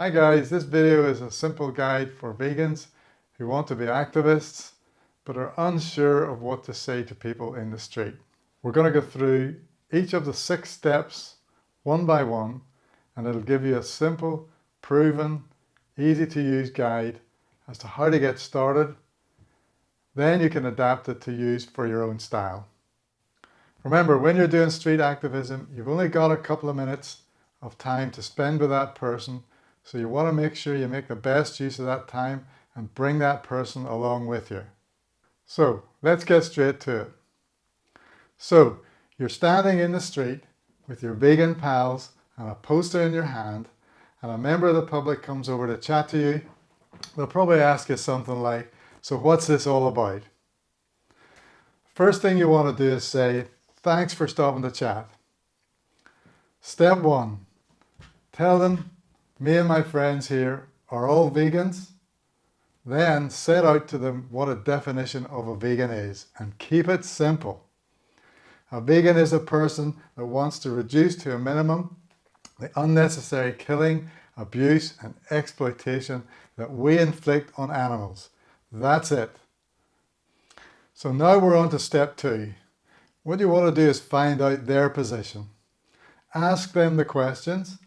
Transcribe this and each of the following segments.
Hi guys, this video is a simple guide for vegans who want to be activists but are unsure of what to say to people in the street. We're going to go through each of the 6 steps one by one, and it'll give you a simple, proven, easy to use guide as to how to get started. Then you can adapt it to use for your own style. Remember, when you're doing street activism, you've only got a couple of minutes of time to spend with that person. So you want to make sure you make the best use of that time and bring that person along with you. So let's get straight to it. So you're standing in the street with your vegan pals and a poster in your hand, and a member of the public comes over to chat to you. They'll probably ask you something like, "So what's this all about?" First thing you want to do is say, "Thanks for stopping to chat." Step 1, tell them, "Me and my friends here are all vegans." Then set out to them what a definition of a vegan is and keep it simple. A vegan is a person that wants to reduce to a minimum the unnecessary killing, abuse and exploitation that we inflict on animals. That's it. So now we're on to step 2. What you want to do is find out their position. Ask them the questions.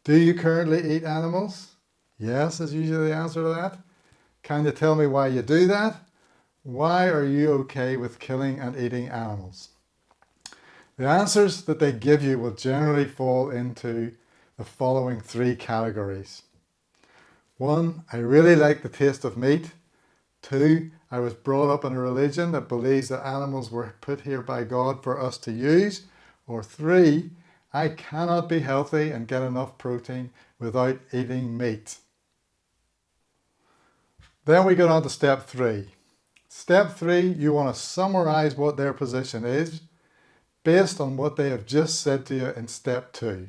Do you currently eat animals? Yes is usually the answer to that. Can you tell me why you do that? Why are you okay with killing and eating animals? The answers that they give you will generally fall into the following 3 categories. 1, I really like the taste of meat. 2, I was brought up in a religion that believes that animals were put here by God for us to use. Or 3, I cannot be healthy and get enough protein without eating meat. Then we get on to step 3. Step 3, you want to summarize what their position is based on what they have just said to you in step 2.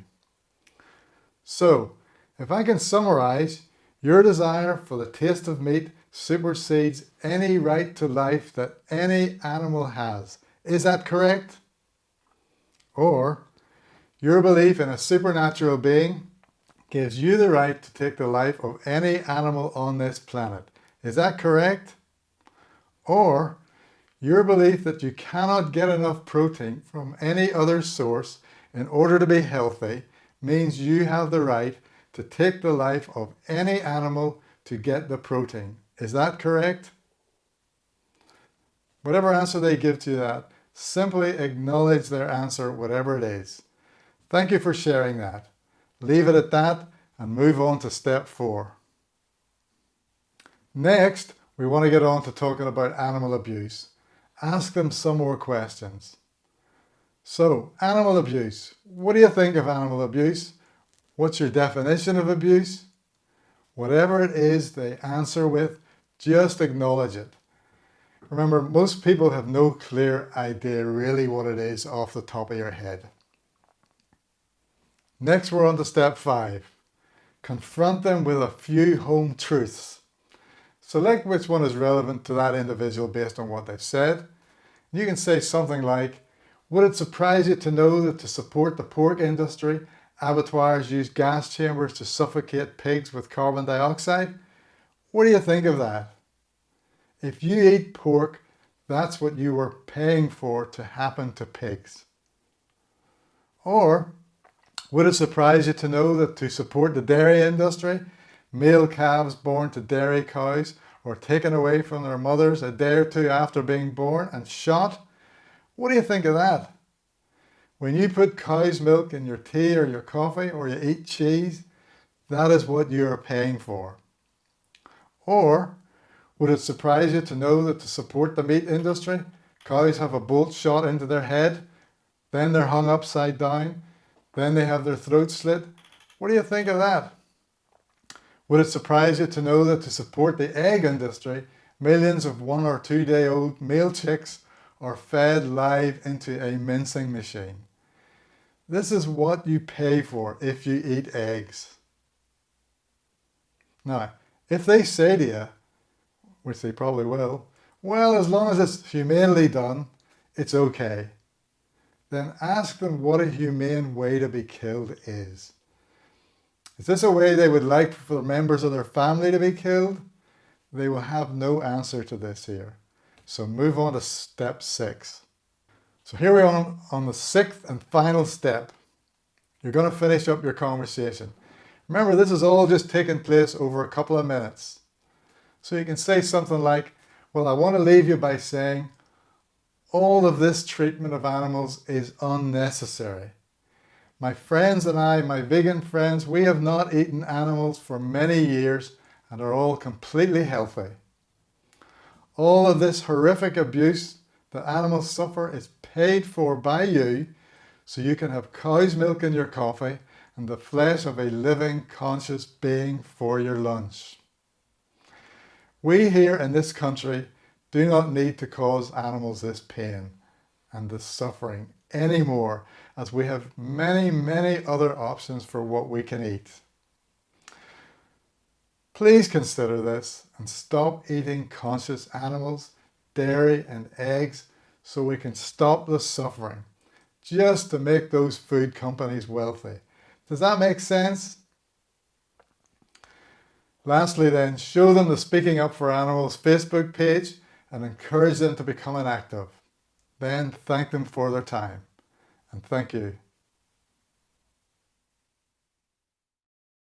So, if I can summarize, your desire for the taste of meat supersedes any right to life that any animal has. Is that correct? Or, your belief in a supernatural being gives you the right to take the life of any animal on this planet. Is that correct? Or, your belief that you cannot get enough protein from any other source in order to be healthy means you have the right to take the life of any animal to get the protein. Is that correct? Whatever answer they give to that, simply acknowledge their answer, whatever it is. Thank you for sharing that. Leave it at that and move on to step 4. Next, we want to get on to talking about animal abuse. Ask them some more questions. So, animal abuse. What do you think of animal abuse? What's your definition of abuse? Whatever it is they answer with, just acknowledge it. Remember, most people have no clear idea really what it is off the top of your head. Next, we're on to step 5. Confront them with a few home truths. Select which one is relevant to that individual based on what they've said. You can say something like, would it surprise you to know that to support the pork industry, abattoirs use gas chambers to suffocate pigs with carbon dioxide? What do you think of that? If you eat pork, that's what you were paying for to happen to pigs. Or, would it surprise you to know that to support the dairy industry, male calves born to dairy cows are taken away from their mothers a day or 2 after being born and shot? What do you think of that? When you put cow's milk in your tea or your coffee, or you eat cheese, that is what you are paying for. Or, would it surprise you to know that to support the meat industry, cows have a bolt shot into their head, then they're hung upside down, then they have their throats slit? What do you think of that? Would it surprise you to know that to support the egg industry, millions of 1 or 2 day old male chicks are fed live into a mincing machine? This is what you pay for if you eat eggs. Now, if they say to you, which they probably will, well, as long as it's humanely done, it's okay, then ask them what a humane way to be killed is. Is this a way they would like for members of their family to be killed? They will have no answer to this here. So move on to step 6. So here we are on the 6th and final step. You're going to finish up your conversation. Remember, this is all just taking place over a couple of minutes. So you can say something like, well, I want to leave you by saying, all of this treatment of animals is unnecessary. My friends and I, my vegan friends, we have not eaten animals for many years and are all completely healthy. All of this horrific abuse that animals suffer is paid for by you, so you can have cow's milk in your coffee and the flesh of a living, conscious being for your lunch. We here in this country do not need to cause animals this pain and this suffering anymore, as we have many, many other options for what we can eat. Please consider this and stop eating conscious animals, dairy and eggs, so we can stop the suffering, just to make those food companies wealthy. Does that make sense? Lastly then, show them the Speaking Up for Animals Facebook page and encourage them to become an active. Then thank them for their time. And thank you.